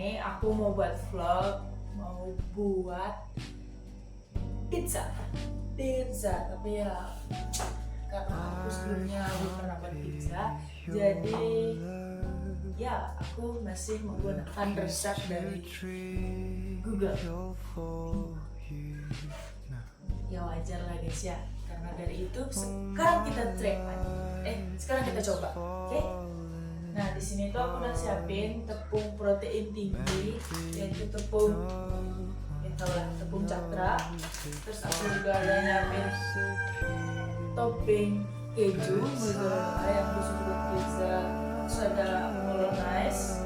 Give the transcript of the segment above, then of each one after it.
ini aku mau buat vlog, mau buat pizza, tapi ya karena aku sebelumnya belum pernah buat pizza, jadi ya aku masih menggunakan resep dari Google. Ya wajar lah guys ya, karena dari itu sekarang kita sekarang kita coba, oke? Nah di sini tuh aku udah siapin tepung protein tinggi, yaitu tepung tepung cakra. Terus aku juga ada nyiapin topping keju mozzarella yang khusus buat pizza. Terus ada bolognese,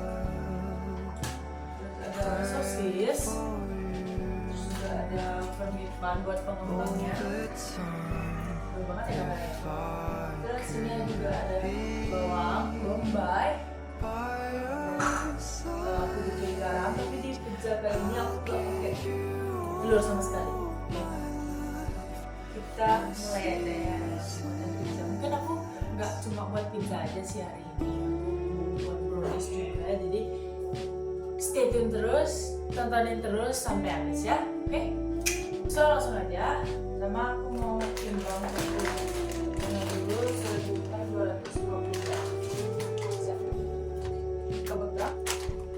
terus ada sosis, terus juga ada vermipan buat pengembangnya. Baru banget ya kamarnya. Terus sini juga ada bawang bombay. Aku bikin garam, tapi di pizza kali ini aku gak pakai telur sama sekali. Kita mulai aja ya buatan pizza. Mungkin aku nggak cuma buat pizza aja sih hari ini, aku buat brownies juga. Jadi stay tune terus, tontonin terus sampai habis ya, oke? So langsung aja, sama aku mau timbang dulu 1250 gram. Siap.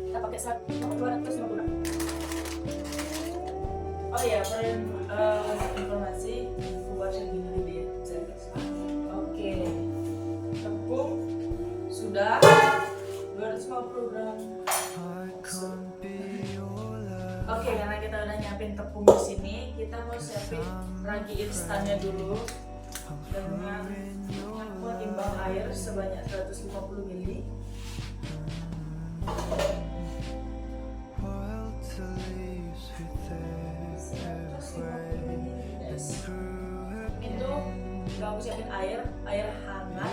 Kita pakai 250 gram. Oh iya, informasi buat yang gini deh. Oke, tepung sudah 250 gram. Oke, karena kita udah nyiapin tepung di sini, kita mau siapin ragi instannya dulu dengan aku timbang air sebanyak 150 ml. Itu udah aku siapin air hangat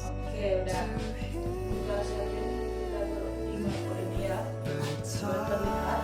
Oke, udah kita siapin, kita taruh ini ya buat terlihat.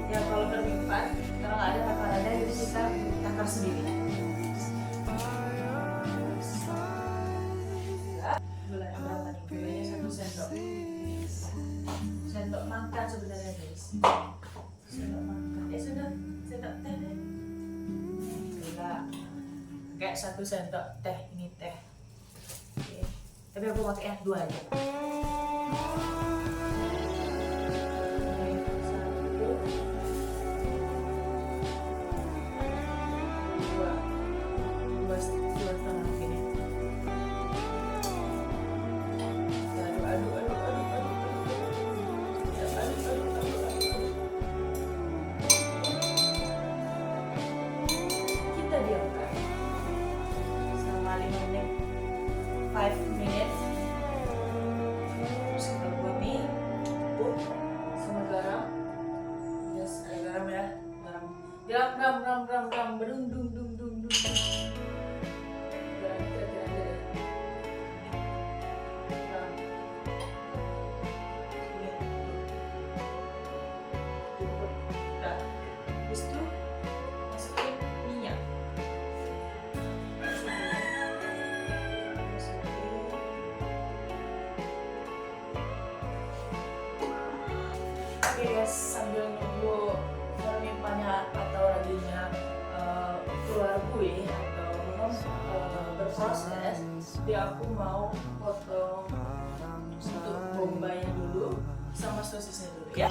Ya kalau terlipat, kalau nggak ada takarannya, jadi kita takar sendiri. Gula yang berapa nih? Gulanya 1 sendok makan sebenarnya guys. Sendok makan. Sudah sendok teh deh. Gula kayak 1 sendok teh, ini teh. Oke. Tapi aku pakai yang 2 aja. Kita diamkan selama 5 menit. Terus kita buat nih tepung sama garam. Yes, ada garam ya. Garam berundung. Garam kira-kira ada deh. Garam. Ini. Cukup. Nah, habis itu masukin minyak. Oke guys, sambil nunggu fermentannya atau raginya keluar buih atau berproses, jadi aku mau potong untuk bombaynya dulu sama sosisnya dulu ya.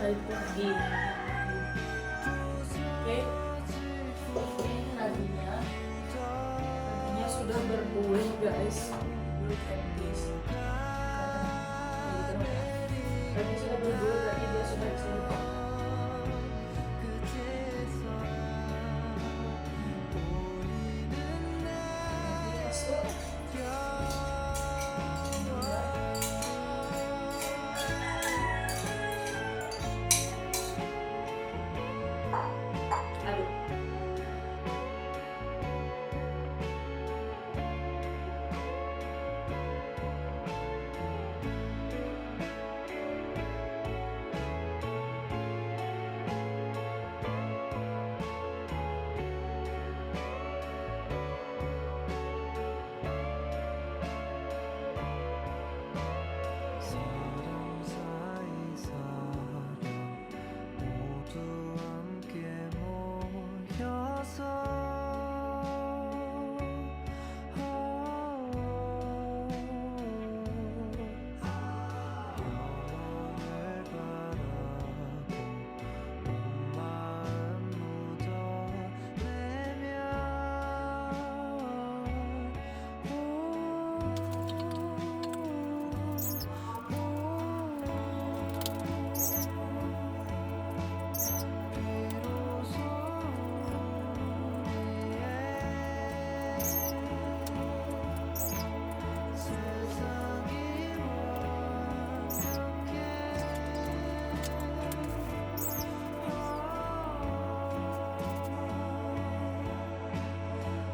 hari itu lagi. Oke, ini nadinya sudah berbuih guys. Look at this. Berarti sudah berbuih, berarti dia sudah bisa dibuka.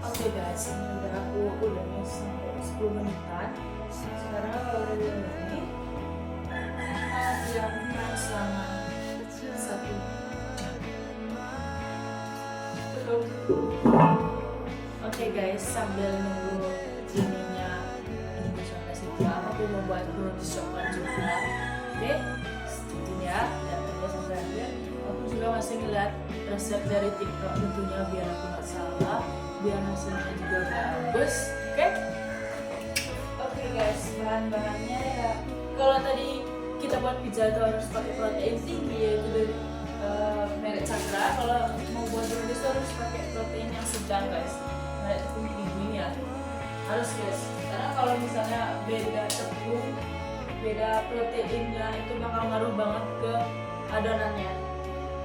Oke guys, ini udah sampai 10 menitan. Sekarang kalau udah 2 menit, diamkan selama 1 jam. Oke guys, sambil nunggu ininya sampai situ, aku mau buat roti coklat juga. Oke, segitu ya. Dan sampai akhir, aku juga masih ngeliat resep dari TikTok tentunya biar aku nggak salah, biar hasilnya juga bagus. Oke guys, bahan-bahannya ya, kalau tadi kita buat pizza itu harus pakai protein tinggi yaitu dari merek Cakra. Kalau mau buat brownies itu harus pakai protein yang sedang guys, merek tepung tinggi ya harus guys, karena kalau misalnya beda tepung, beda proteinnya itu bakal ngaruh banget ke adonannya.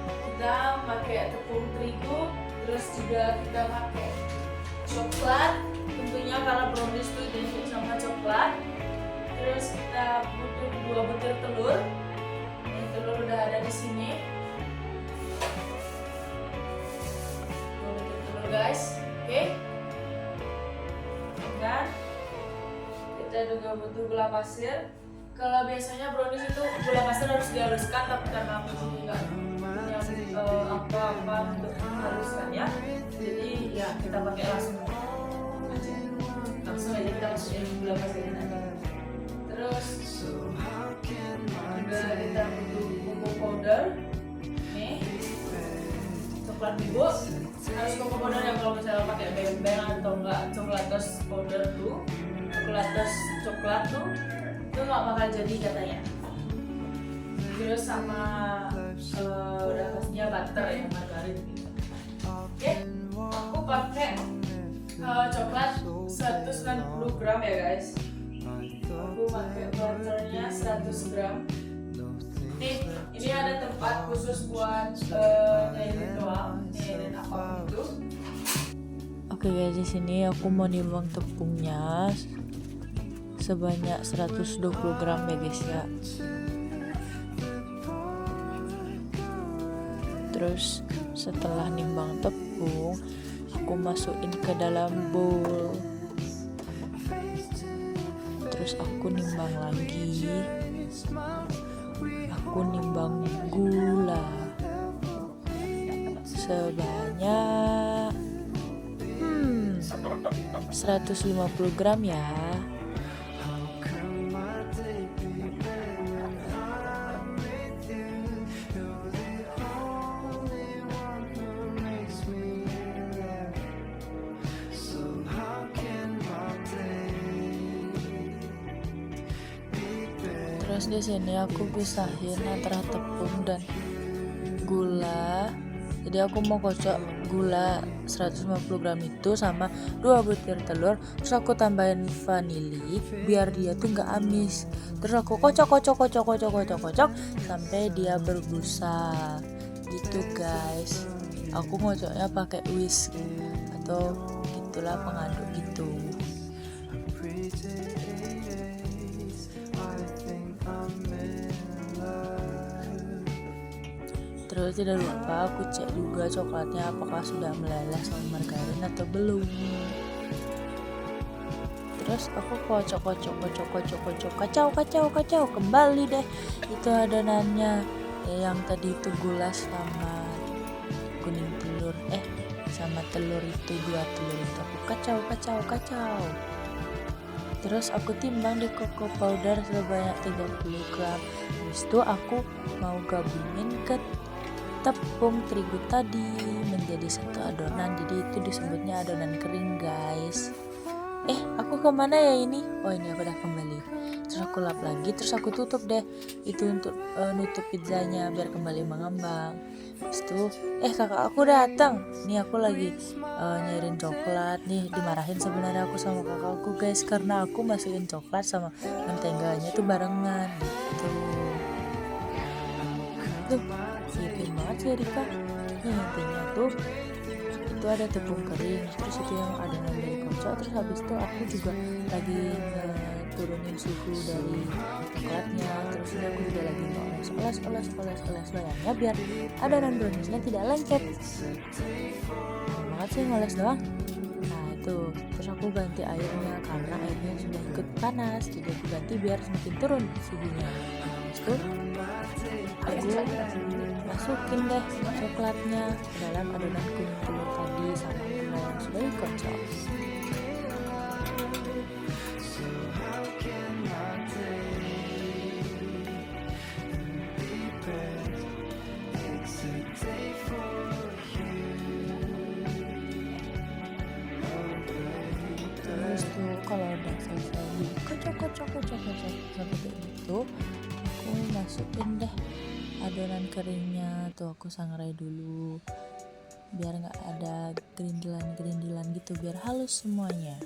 Kita pakai tepung terigu, terus juga kita pakai coklat, tentunya karena brownies itu identik sama coklat. Terus kita butuh 2 butir telur. Ini telur udah ada di sini. 2 butir telur guys, oke. Dan kita juga butuh gula pasir. Kalau biasanya brownies itu gula pasir harus dihaluskan, tapi karena aku sini nggak punya apa-apa untuk haluskan ya, jadi ya kita pakai langsung aja kita masukin gula pasir aja. Terus juga kita butuh bubuk powder. Nih coklat bubuk, harus bubuk powder yang kalau misalnya pakai bembeng atau enggak coklatos powder tuh, coklatos coklat tuh itu nggak bakal jadi katanya. Terus sama udah pastinya butter ya, margarin gitu. Oke, aku pakai coklat 190 gram ya guys. Aku pakai butternya 100 gram. Ini ada tempat khusus buat nyairin doang, nyairin apapun itu. Oke guys, di sini aku mau nimbang tepungnya sebanyak 120 gram ya guys ya. Terus setelah nimbang tepung, aku masukin ke dalam bowl. Terus aku nimbang lagi. Aku nimbang gula sebanyak 150 gram ya. Terus di sini aku pisahin antara tepung dan gula. Jadi aku mau kocok gula 150 gram itu sama 2 butir telur. Terus aku tambahin vanili biar dia tuh nggak amis. Terus aku kocok sampai dia berbusa. Gitu guys. Aku ngocoknya pakai whisk atau gitulah pengaduk gitu. Terus tidak lupa aku cek juga coklatnya apakah sudah meleleh sama margarin atau belum. Terus aku kocok kacau kembali deh itu adonannya yang tadi itu gula sama kuning telur sama telur itu 2 telur itu aku kacau. Terus aku timbang di cocoa powder sebanyak 30 gram. Habis itu aku mau gabungin ke tepung terigu tadi menjadi satu adonan. Jadi itu disebutnya adonan kering guys. Aku kemana ya ini? Oh ini aku udah kembali. Terus aku lap lagi, terus aku tutup deh itu untuk nutup pizzanya biar kembali mengembang. Terus itu kakak aku datang. Nih aku lagi nyairin coklat nih, dimarahin sebenarnya aku sama kakakku guys karena aku masukin coklat sama menteganya tuh barengan gitu. Tuh siapin banget sih Rika. Intinya tuh itu ada tepung kering, terus itu yang adonan dari kocok. Terus habis itu aku juga lagi turunin suhu dari coklatnya. Terus ini aku juga lagi oles loyangnya biar adonan browniesnya tidak lengket. Banget sih ngoles doang. Nah itu terus aku ganti airnya karena airnya sudah ikut panas, jadi aku ganti biar semakin turun suhunya. Terus aku masukin deh coklatnya ke dalam adonan kuning telur tadi sama gula yang sudah dikocok. Terus tuh kalau udah selesai dikocok sampai kayak gitu, aku masukin deh adonan keringnya. Tuh aku sangrai dulu biar nggak ada gerindilan gitu, biar halus semuanya.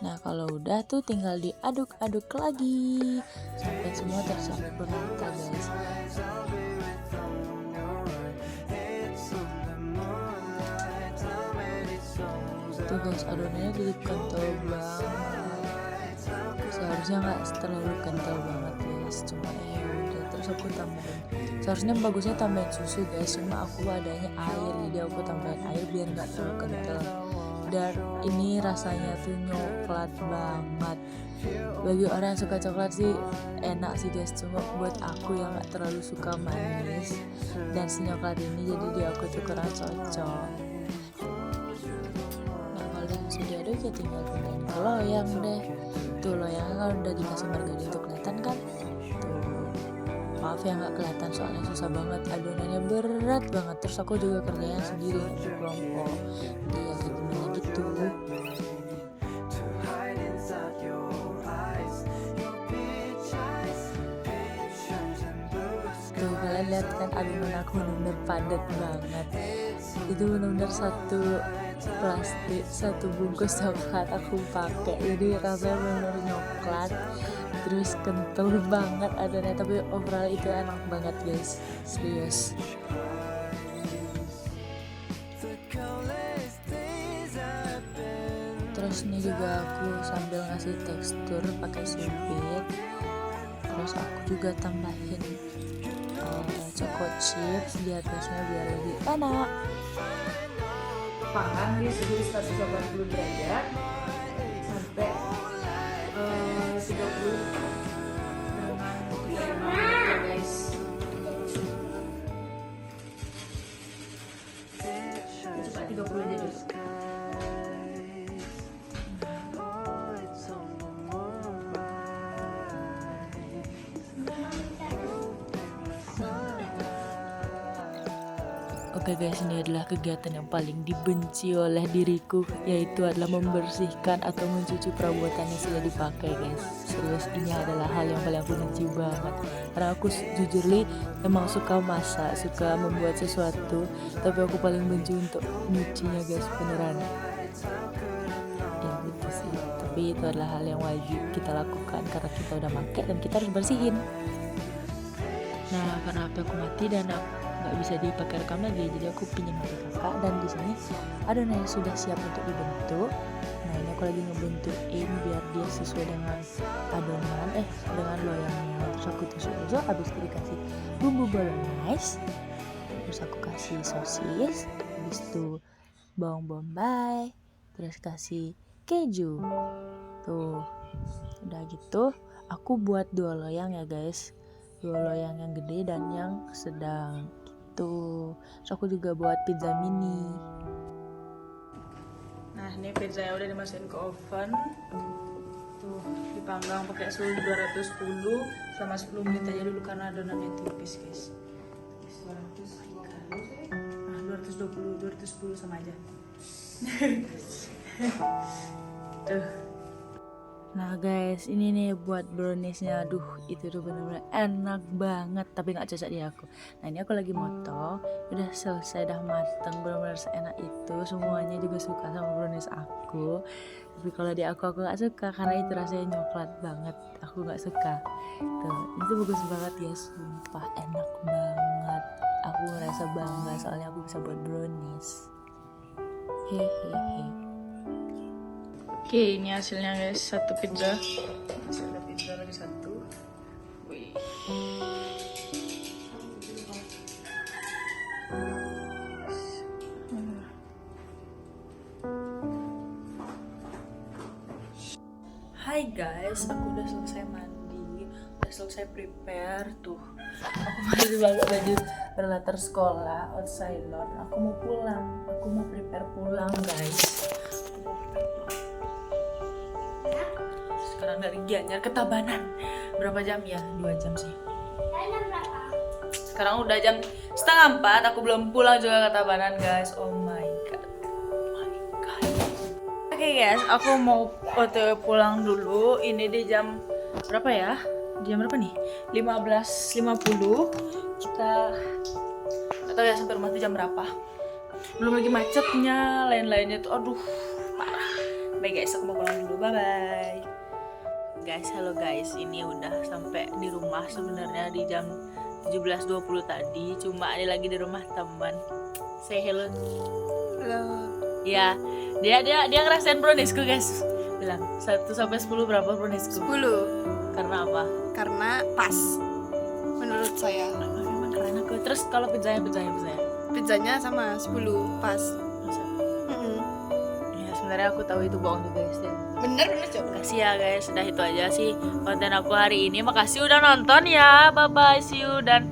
Nah kalau udah tuh tinggal diaduk-aduk lagi sampai semua tercampur rata guys. Tuh guys adonannya jadi kental banget. Seharusnya nggak terlalu kental banget guys, cuma udah. Terus aku tambahin, seharusnya bagusnya tambahin susu guys, cuma aku adanya air, jadi aku tambahin air biar nggak terlalu kental. Dan ini rasanya tuh coklat banget. Bagi orang yang suka coklat sih enak sih guys, cuma buat aku yang nggak terlalu suka manis dan si coklat ini jadi di aku tuh kurang cocok. Nah kalau udah sudah aduk ya tinggal pindahin ke loyang deh. Tuh loyangnya kalau udah dikasih margarin tuh kelihatan kan. Maaf ya nggak kelihatan soalnya susah banget, adonannya berat banget. Terus aku juga kerjanya sendiri di kelompok, dia gimana gitu. Tuh kalian lihat kan adonan aku bener-bener padat banget. Itu bener-bener satu bungkus coklat aku pakai, jadi rasanya bener-bener coklat. Terus kental banget adonannya, tapi overall itu enak banget guys, serius. Terus ini juga aku sambil ngasih tekstur pakai sumpit. Terus aku juga tambahin choco chips di atasnya biar lebih enak. Panggang di suhu 180 derajat sampai 30 dengan 35 menit guys. Coba 30 aja dulu. Oke guys, ini adalah kegiatan yang paling dibenci oleh diriku, yaitu adalah membersihkan atau mencuci perabotan yang sudah dipakai guys. Serius, ini adalah hal yang paling aku benci banget. Karena aku jujur li emang suka masak, suka membuat sesuatu, tapi aku paling benci untuk nyucinya guys, beneran. Ya gitu sih, tapi itu adalah hal yang wajib kita lakukan karena kita udah pakai dan kita harus bersihin. Nah, karena HP aku mati dan aku nggak bisa dipakai rekam lagi, jadi aku pinjam HP kakak. Dan di sini adonan yang sudah siap untuk dibentuk. Nah, ini aku lagi ngebentukin biar dia sesuai dengan adonan dengan loyangnya. Terus aku tusuk-tusuk, habis itu dikasih bumbu bolognese, terus aku kasih sosis, habis itu bawang bombay, terus kasih keju. Tuh, udah gitu aku buat 2 loyang ya guys, 2 loyang yang gede dan yang sedang gitu. Terus aku juga buat pizza mini. Nah, ini pizza yang udah dimasukin ke oven. Tuh, dipanggang pakai suhu 210 selama 10 menit aja dulu karena adonannya tipis guys. 210 sama aja. Tuh. Nah guys, ini nih buat browniesnya. Aduh, itu tuh bener-bener enak banget, tapi gak cocok di aku. Nah, ini aku lagi motong, udah selesai, dah mateng, bener-bener seenak itu. Semuanya juga suka sama brownies aku. Tapi kalau di aku gak suka karena itu rasanya coklat banget. Aku gak suka. Tuh, itu bagus banget ya, sumpah enak banget. Aku ngerasa bangga soalnya aku bisa buat brownies. Hehehe. Oke, ini hasilnya guys, satu pizza. Masih ada pizza lagi satu. Wih. Hai guys, aku udah selesai mandi, udah selesai prepare tuh. Aku masih pakai baju berlatar sekolah, outside Lord. Aku mau pulang, aku mau prepare pulang guys. Sekarang dari Gianyar ke Tabanan. Berapa jam ya? 2 jam sih. Sekarang udah jam 3:30, aku belum pulang juga ke Tabanan guys. Oh my god. Oke guys, aku mau OTW pulang dulu. Ini di jam berapa ya? Jam berapa nih? 15.50. Kita gak tahu ya sampai rumah tuh jam berapa. Belum lagi macetnya, lain-lainnya tuh aduh parah. Bye guys, aku mau pulang dulu. Bye bye. Guys, halo guys, ini udah sampai di rumah sebenarnya di jam 17.20 tadi. Cuma ini lagi di rumah teman. Say hello. Halo. Ya, dia ngerasain browniesku guys. Bilang 1 sampai 10 berapa browniesku? 10. Karena apa? Karena pas menurut saya. Memang keren aku. Terus kalau pizzanya. Pizzanya sama 10 pas. Masa? Mm-mm. Ya sebenarnya aku tahu itu bohong juga guys. Bener coba. Makasih ya guys, sudah itu aja sih konten aku hari ini. Makasih udah nonton ya. Bye bye, see you dan